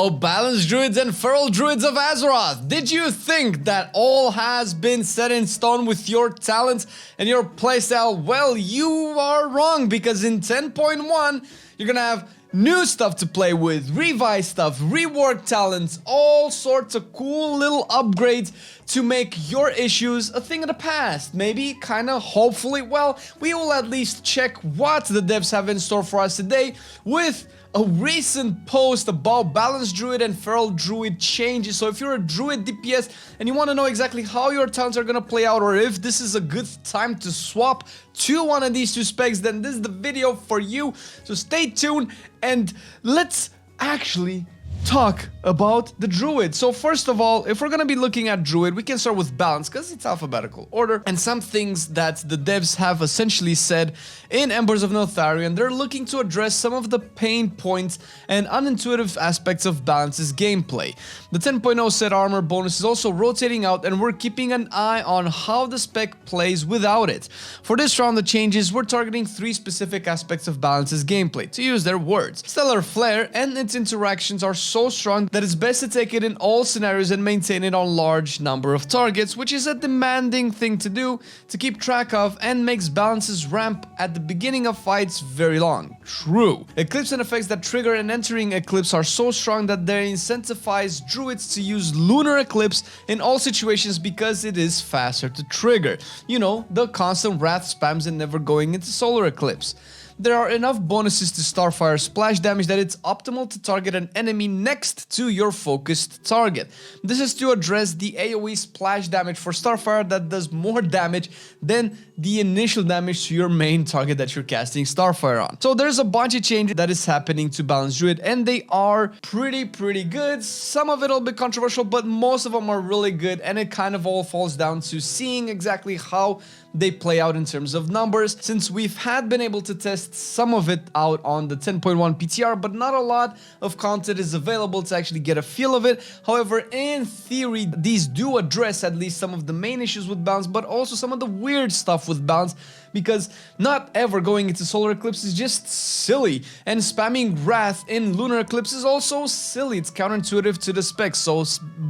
Hello, balanced druids and feral druids of Azeroth! Did you think that all has been set in stone with your talents and your playstyle? Well, you are wrong, because in 10.1, you're gonna have new stuff to play with, revised stuff, rework talents, all sorts of cool little upgrades to make your issues a thing of the past. Maybe, kinda, hopefully. Well, we will at least check what the devs have in store for us today with a recent post about balanced druid and feral druid changes. So if you're a druid DPS and you want to know exactly how your talents are gonna play out, or if this is a good time to swap to one of these two specs, then this is the video for you. So stay tuned and let's actually talk about the druid. So first of all, if we're gonna be looking at druid, we can start with balance because it's alphabetical order, and some things that the devs have essentially said in Embers of Neltharion. They're looking to address some of the pain points and unintuitive aspects of balance's gameplay. The 10.0 set armor bonus is also rotating out, and we're keeping an eye on how the spec plays without it. For this round of changes, we're targeting 3 specific aspects of balance's gameplay. To use their words, Stellar Flare and its interactions are so strong that it's best to take it in all scenarios and maintain it on large number of targets, which is a demanding thing to do to keep track of, and makes balance's ramp at the beginning of fights very long. True. Eclipse and effects that trigger an entering eclipse are so strong that they incentivize druids to use lunar eclipse in all situations because it is faster to trigger. You know, the constant wrath spams and never going into solar eclipse. There are enough bonuses to Starfire splash damage that it's optimal to target an enemy next to your focused target. This is to address the AoE splash damage for Starfire that does more damage than the initial damage to your main target that you're casting Starfire on. So there's a bunch of changes that is happening to Balanced Druid, and they are pretty good. Some of it will be controversial, but most of them are really good, and it kind of all falls down to seeing exactly how they play out in terms of numbers, since we've been able to test some of it out on the 10.1 PTR, but not a lot of content is available to actually get a feel of it. However, in theory, these do address at least some of the main issues with balance, but also some of the weird stuff with balance, because not ever going into solar eclipse is just silly, and spamming wrath in lunar eclipse is also silly. It's counterintuitive to the specs, so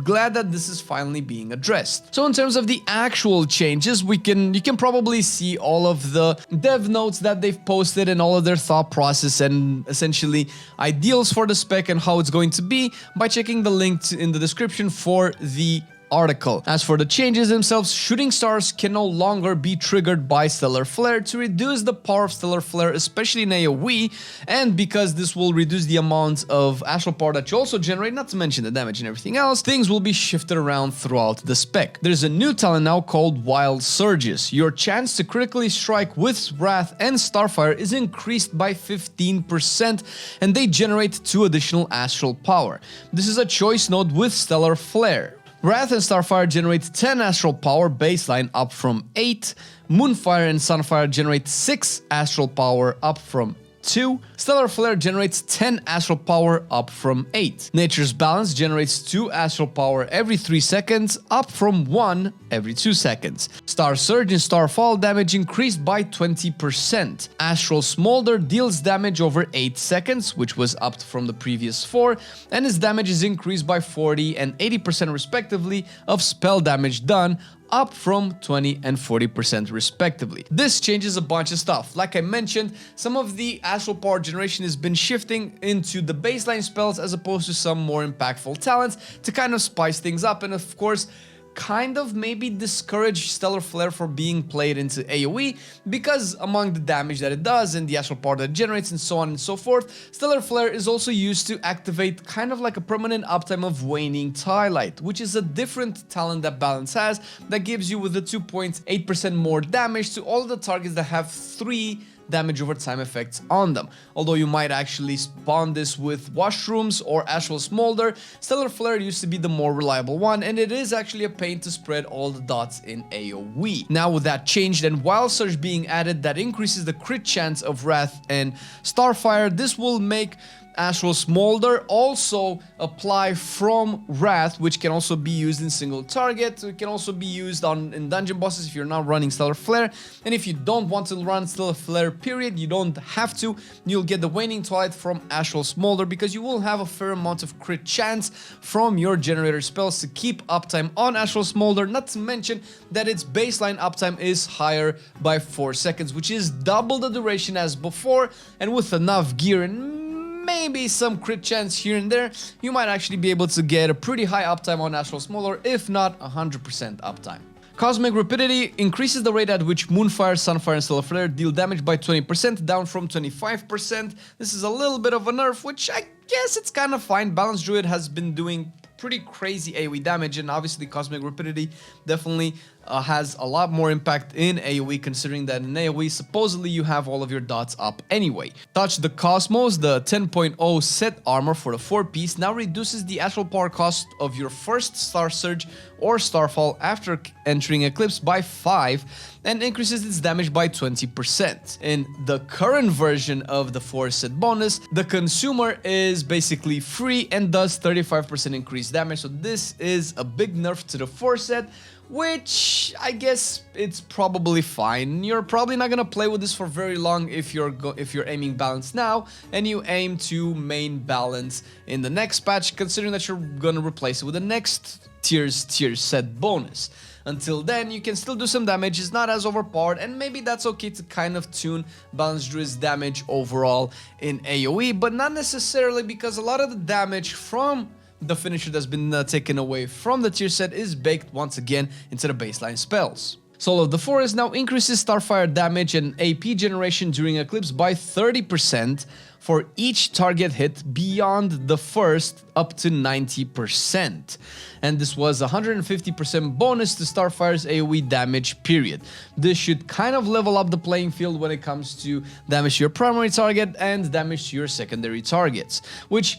glad that this is finally being addressed. So in terms of the actual changes, you can probably see all of the dev notes that they've posted and all of their thought process and essentially ideals for the spec and how it's going to be by checking the link in the description for the article. As for the changes themselves, shooting stars can no longer be triggered by Stellar Flare to reduce the power of Stellar Flare, especially in AoE, and because this will reduce the amount of astral power that you also generate, not to mention the damage and everything else, things will be shifted around throughout the spec. There's a new talent now called Wild Surges. Your chance to critically strike with Wrath and Starfire is increased by 15%, and they generate 2 additional astral power. This is a choice node with Stellar Flare. Wrath and Starfire generate 10 astral power baseline, up from 8. Moonfire and Sunfire generate 6 astral power, up from 2. Stellar Flare generates 10 astral power, up from 8. Nature's Balance generates 2 astral power every 3 seconds, up from 1 every 2 seconds. Star Surge and Starfall damage increased by 20%. Astral Smolder deals damage over 8 seconds, which was upped from the previous 4, and its damage is increased by 40 and 80% respectively of spell damage done, up from 20 and 40% respectively. This changes a bunch of stuff. Like I mentioned, some of the astral power generation has been shifting into the baseline spells as opposed to some more impactful talents to kind of spice things up, and of course kind of maybe discourage Stellar Flare from being played into AoE, because among the damage that it does and the astral power that it generates and so on and so forth, Stellar Flare is also used to activate kind of like a permanent uptime of Waning Twilight, which is a different talent that Balance has that gives you with the 2.8% more damage to all of the targets that have 3 damage over time effects on them. Although you might actually spawn this with Washrooms or Astral Smolder, Stellar Flare used to be the more reliable one, and it is actually a pain to spread all the dots in AoE. Now with that changed and Wild Surge being added that increases the crit chance of Wrath and Starfire, this will make Astral Smolder also apply from Wrath, which can also be used in single target. It can also be used in dungeon bosses if you're not running Stellar Flare. And if you don't want to run Stellar Flare period, you don't have to. You'll get the Waning Twilight from Astral Smolder because you will have a fair amount of crit chance from your generator spells to keep uptime on Astral Smolder. Not to mention that its baseline uptime is higher by 4 seconds, which is double the duration as before, and with enough gear and maybe some crit chance here and there, you might actually be able to get a pretty high uptime on Astral Smolder, if not 100% uptime. Cosmic Rapidity increases the rate at which Moonfire, Sunfire, and Stellar Flare deal damage by 20%, down from 25%. This is a little bit of a nerf, which I guess it's kind of fine. Balanced Druid has been doing pretty crazy AoE damage, and obviously Cosmic Rapidity definitely has a lot more impact in AoE, considering that in AoE supposedly you have all of your dots up anyway. Touch the Cosmos, the 10.0 set armor for the 4-piece, now reduces the actual power cost of your first Star Surge or Starfall after entering Eclipse by 5 and increases its damage by 20%. In the current version of the 4 set bonus, the consumer is basically free and does 35% increased damage, so this is a big nerf to the 4 set, which I guess it's probably fine. You're probably not gonna play with this for very long if you're aiming balance now and you aim to main balance in the next patch, considering that you're gonna replace it with the next tier set bonus. Until then, you can still do some damage, it's not as overpowered, and maybe that's okay to kind of tune Balanced Druid's damage overall in AoE, but not necessarily, because a lot of the damage from the finisher that's been taken away from the tier set is baked once again into the baseline spells. Soul of the Forest now increases Starfire damage and AP generation during Eclipse by 30% for each target hit beyond the first up to 90%. And this was a 150% bonus to Starfire's AoE damage period. This should kind of level up the playing field when it comes to damage to your primary target and damage to your secondary targets, which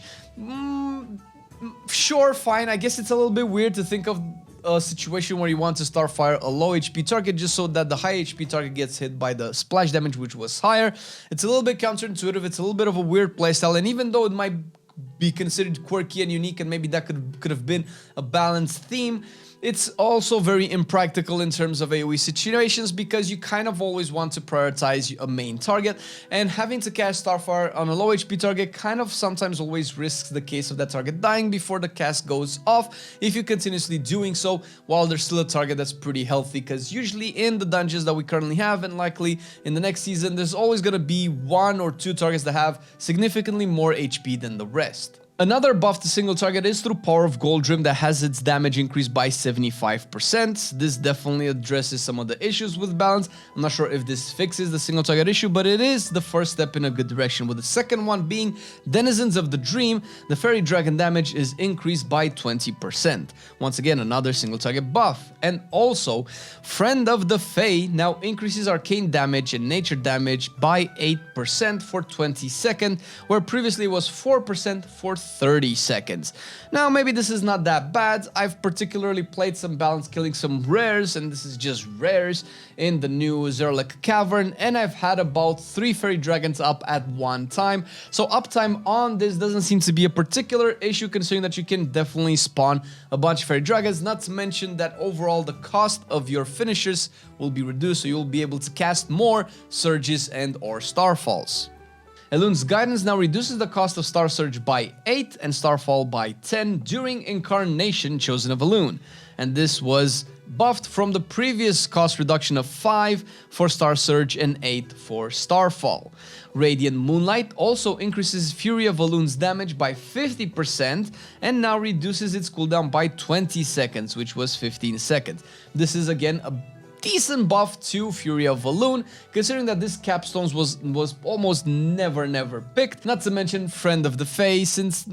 sure, fine. I guess it's a little bit weird to think of a situation where you want to Starfire a low HP target just so that the high HP target gets hit by the splash damage, which was higher. It's a little bit counterintuitive, it's a little bit of a weird playstyle, and even though it might be considered quirky and unique and maybe that could have been a balanced theme, it's also very impractical in terms of AoE situations because you kind of always want to prioritize a main target, and having to cast Starfire on a low HP target kind of sometimes always risks the case of that target dying before the cast goes off if you continuously doing so while there's still a target that's pretty healthy, because usually in the dungeons that we currently have and likely in the next season, there's always going to be 1 or 2 targets that have significantly more HP than the rest. Another buff to single target is through Power of Goldrim that has its damage increased by 75%. This definitely addresses some of the issues with balance. I'm not sure if this fixes the single target issue, but it is the first step in a good direction, with the second one being Denizens of the Dream. The Fairy Dragon damage is increased by 20%. Once again, another single target buff. And also, Friend of the Fae now increases arcane damage and nature damage by 8% for 20 seconds, where previously it was 4% for 30 seconds. Now, maybe this is not that bad. I've particularly played some balance killing some rares, and this is just rares, in the new Zerlek Cavern, and I've had about 3 Fairy Dragons up at one time. So uptime on this doesn't seem to be a particular issue, considering that you can definitely spawn a bunch of Fairy Dragons, not to mention that overall the cost of your finishers will be reduced, so you'll be able to cast more Surges and or Starfalls. Elun's Guidance now reduces the cost of Star Surge by 8 and Starfall by 10 during Incarnation Chosen of Elun, and this was buffed from the previous cost reduction of 5 for Star Surge and 8 for Starfall. Radiant Moonlight also increases Fury of Elun's damage by 50% and now reduces its cooldown by 20 seconds, which was 15 seconds. This is again a decent buff to Fury of Elun, considering that this capstones was almost never picked, not to mention Friend of the Fae, since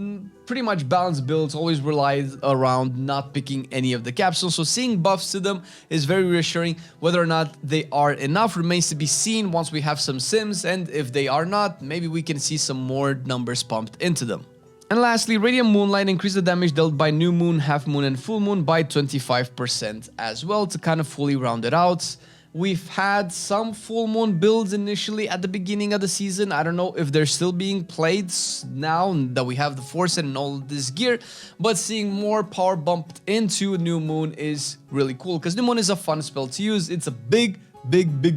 pretty much balanced builds always relies around not picking any of the capstones, so seeing buffs to them is very reassuring. Whether or not they are enough remains to be seen once we have some sims, and if they are not, maybe we can see some more numbers pumped into them. And lastly, Radiant Moonlight increased the damage dealt by New Moon, Half Moon, and Full Moon by 25% as well, to kind of fully round it out, We've had some full moon builds initially at the beginning of the season. I don't know if they're still being played now that we have the force and all this gear, but seeing more power bumped into new moon is really cool because new moon is a fun spell to use. It's a big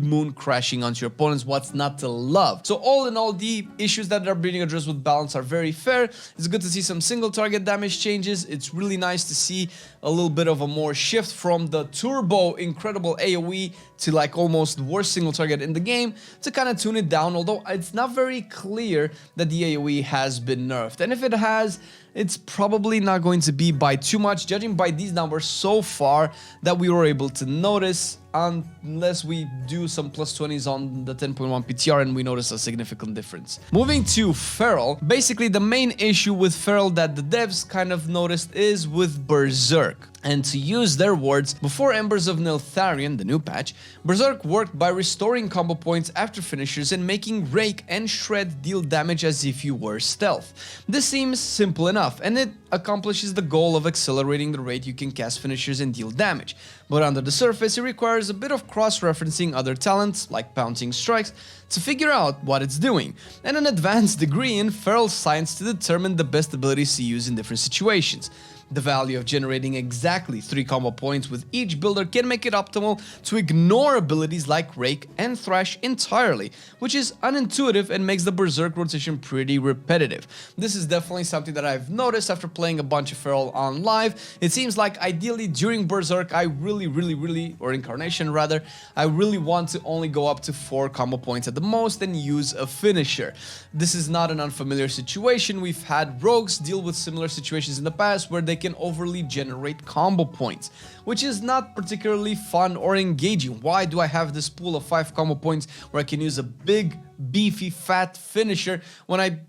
moon crashing onto your opponents. What's not to love? So all in all, the issues that are being addressed with balance are very fair. It's good to see some single target damage changes. It's really nice to see a little bit of a more shift from the turbo incredible AoE to like almost worst single target in the game to kind of tune it down, although it's not very clear that the AoE has been nerfed, and if it has, it's probably not going to be by too much, judging by these numbers so far that we were able to notice, unless we do some plus 20s on the 10.1 PTR and we notice a significant difference. Moving to Feral, basically the main issue with Feral that the devs kind of noticed is with Berserk. And to use their words, before Embers of Neltharion, the new patch, Berserk worked by restoring combo points after finishers and making Rake and Shred deal damage as if you were stealth. This seems simple enough, and it accomplishes the goal of accelerating the rate you can cast finishers and deal damage. But under the surface, it requires a bit of cross-referencing other talents, like pouncing strikes, to figure out what it's doing, and an advanced degree in feral science to determine the best abilities to use in different situations. The value of generating exactly 3 combo points with each builder can make it optimal to ignore abilities like Rake and Thrash entirely, which is unintuitive and makes the Berserk rotation pretty repetitive. This is definitely something that I've noticed after playing a bunch of Feral on live. It seems like ideally during Berserk I really, or Incarnation rather, I really want to only go up to 4 combo points at the most and use a finisher. This is not an unfamiliar situation. We've had rogues deal with similar situations in the past where they can overly generate combo points, which is not particularly fun or engaging. Why do I have this pool of 5 combo points where I can use a big, beefy, fat finisher when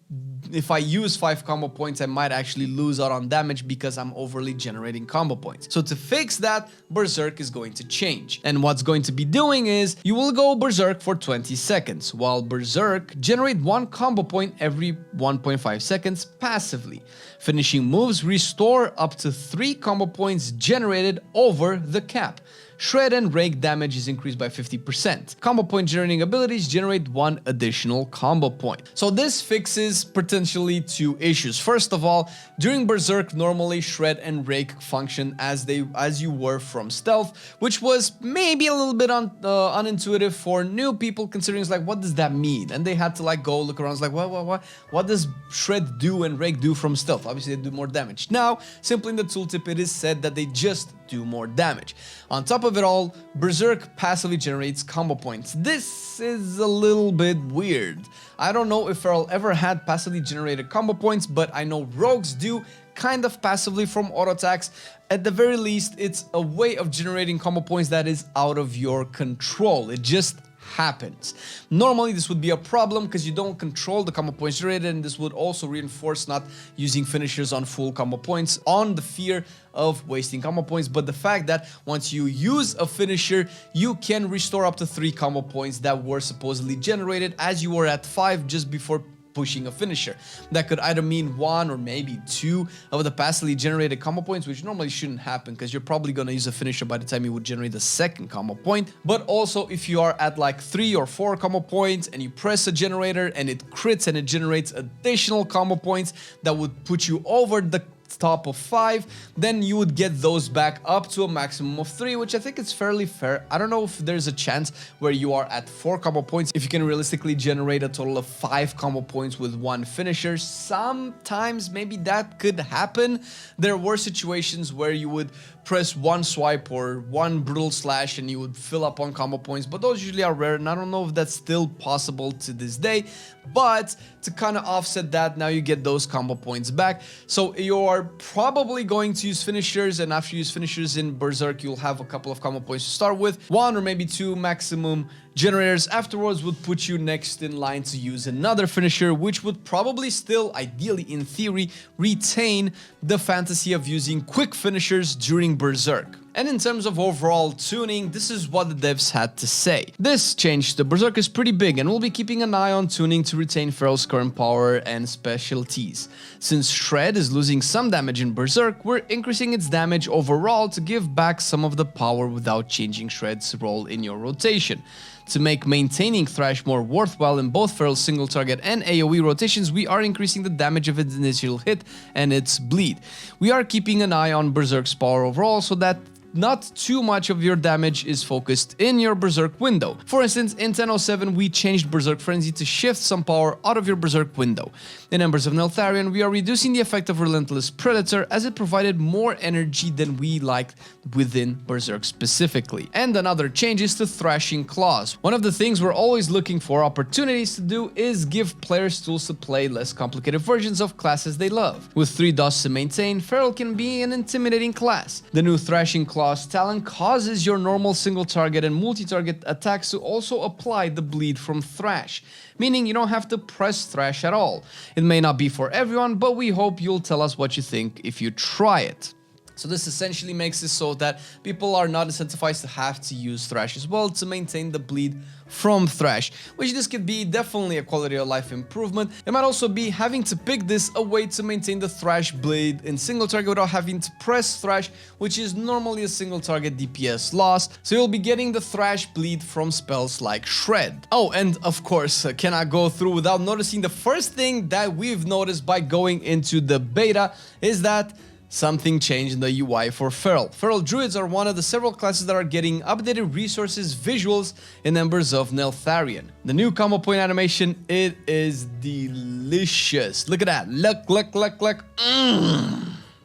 if I use 5 combo points, I might actually lose out on damage because I'm overly generating combo points. So to fix that, Berserk is going to change. And what's going to be doing is, you will go Berserk for 20 seconds, while Berserk generate 1 combo point every 1.5 seconds passively. Finishing moves restore up to 3 combo points generated over the cap. Shred and Rake damage is increased by 50%. Combo point generating abilities generate 1 additional combo point. So this fixes potentially 2 issues. First of all, during Berserk, normally Shred and Rake function as you were from stealth, which was maybe a little bit unintuitive for new people, considering it's like, what does that mean? And they had to like go look around, it's like, what does Shred do and Rake do from stealth? Obviously they do more damage. Now, simply in the tooltip it is said that they just do more damage. On top of it all, Berserk passively generates combo points. This is a little bit weird. I don't know if Feral ever had passively generated combo points, but I know rogues do kind of passively from auto attacks. At the very least, it's a way of generating combo points that is out of your control. It just happens. Normally this would be a problem because you don't control the combo points generated, and this would also reinforce not using finishers on full combo points on the fear of wasting combo points. But the fact that once you use a finisher, you can restore up to 3 combo points that were supposedly generated as you were at 5 just before pushing a finisher. That could either mean 1 or maybe 2 of the passively generated combo points, which normally shouldn't happen because you're probably going to use a finisher by the time you would generate the second combo point. But also if you are at like 3 or 4 combo points and you press a generator and it crits and it generates additional combo points that would put you over the top of 5, then you would get those back up to a maximum of 3, which I think is fairly fair. I don't know if there's a chance where you are at 4 combo points if you can realistically generate a total of 5 combo points with 1 finisher. Sometimes maybe that could happen. There were situations where you would press 1 swipe or 1 brutal slash and you would fill up on combo points, but those usually are rare, and I don't know if that's still possible to this day. But to kind of offset that, now you get those combo points back. So you are probably going to use finishers, and after you use finishers in Berserk, you'll have a couple of combo points to start with. 1 or maybe 2 maximum generators afterwards would put you next in line to use another finisher, which would probably still, ideally in theory, retain the fantasy of using quick finishers during Berserk. And in terms of overall tuning, this is what the devs had to say. This change to Berserk is pretty big, and we'll be keeping an eye on tuning to retain Feral's current power and specialties. Since Shred is losing some damage in Berserk, we're increasing its damage overall to give back some of the power without changing Shred's role in your rotation. To make maintaining Thrash more worthwhile in both Feral's single target and AoE rotations, we are increasing the damage of its initial hit and its bleed. We are keeping an eye on Berserk's power overall so that not too much of your damage is focused in your Berserk window. For instance, in 10.07 we changed Berserk Frenzy to shift some power out of your Berserk window. In Embers of Neltharion we are reducing the effect of Relentless Predator as it provided more energy than we liked within Berserk specifically. And another change is to Thrashing Claws. One of the things we're always looking for opportunities to do is give players tools to play less complicated versions of classes they love. With 3 dots to maintain, Feral can be an intimidating class. The new Thrashing Claws talent causes your normal single target and multi-target attacks to also apply the bleed from Thrash, meaning you don't have to press Thrash at all. It may not be for everyone, but we hope you'll tell us what you think if you try it. So this essentially makes it so that people are not incentivized to have to use Thrash as well to maintain the bleed from Thrash, which this could be definitely a quality of life improvement. It might also be having to pick this a way to maintain the Thrash bleed in single target without having to press Thrash, which is normally a single target DPS loss, so you'll be getting the Thrash bleed from spells like Shred. Oh, and of course, cannot go through without noticing the first thing that we've noticed by going into the beta is that something changed in the UI for Feral. Feral Druids are one of the several classes that are getting updated resources visuals in Embers of Neltharion. The new combo point animation, it is delicious. Look at that. Look.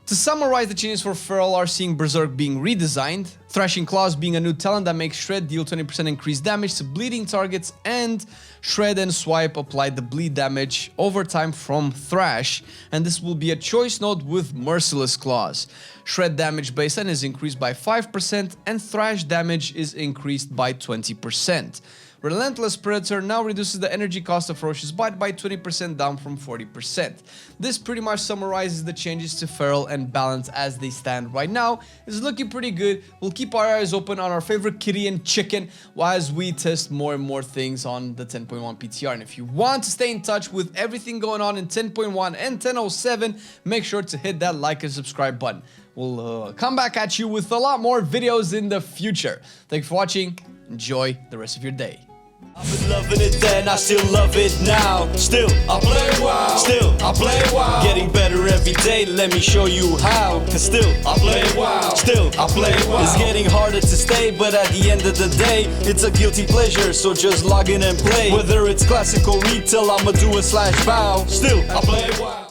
To summarize, the changes for Feral are seeing Berserk being redesigned, Thrashing Claws being a new talent that makes Shred deal 20% increased damage to bleeding targets, and Shred and Swipe apply the bleed damage over time from Thrash, and this will be a choice node with Merciless Claws. Shred damage baseline is increased by 5% and Thrash damage is increased by 20%. Relentless Predator now reduces the energy cost of Ferocious Bite by 20% down from 40%. This pretty much summarizes the changes to Feral and Balance as they stand right now. It's looking pretty good. We'll keep our eyes open on our favorite kitty and chicken as we test more and more things on the 10.1 PTR. And if you want to stay in touch with everything going on in 10.1 and 10.07, make sure to hit that like and subscribe button. We'll come back at you with a lot more videos in the future. Thanks for watching. Enjoy the rest of your day. I've been loving it then, I still love it now. Still, I play WoW. Still, I play WoW. Getting better every day, let me show you how. Cause still, I play WoW. Still, I play WoW. It's getting harder to stay, but at the end of the day, it's a guilty pleasure, so just log in and play. Whether it's classical retail, I'ma do a /bow. Still, I play WoW.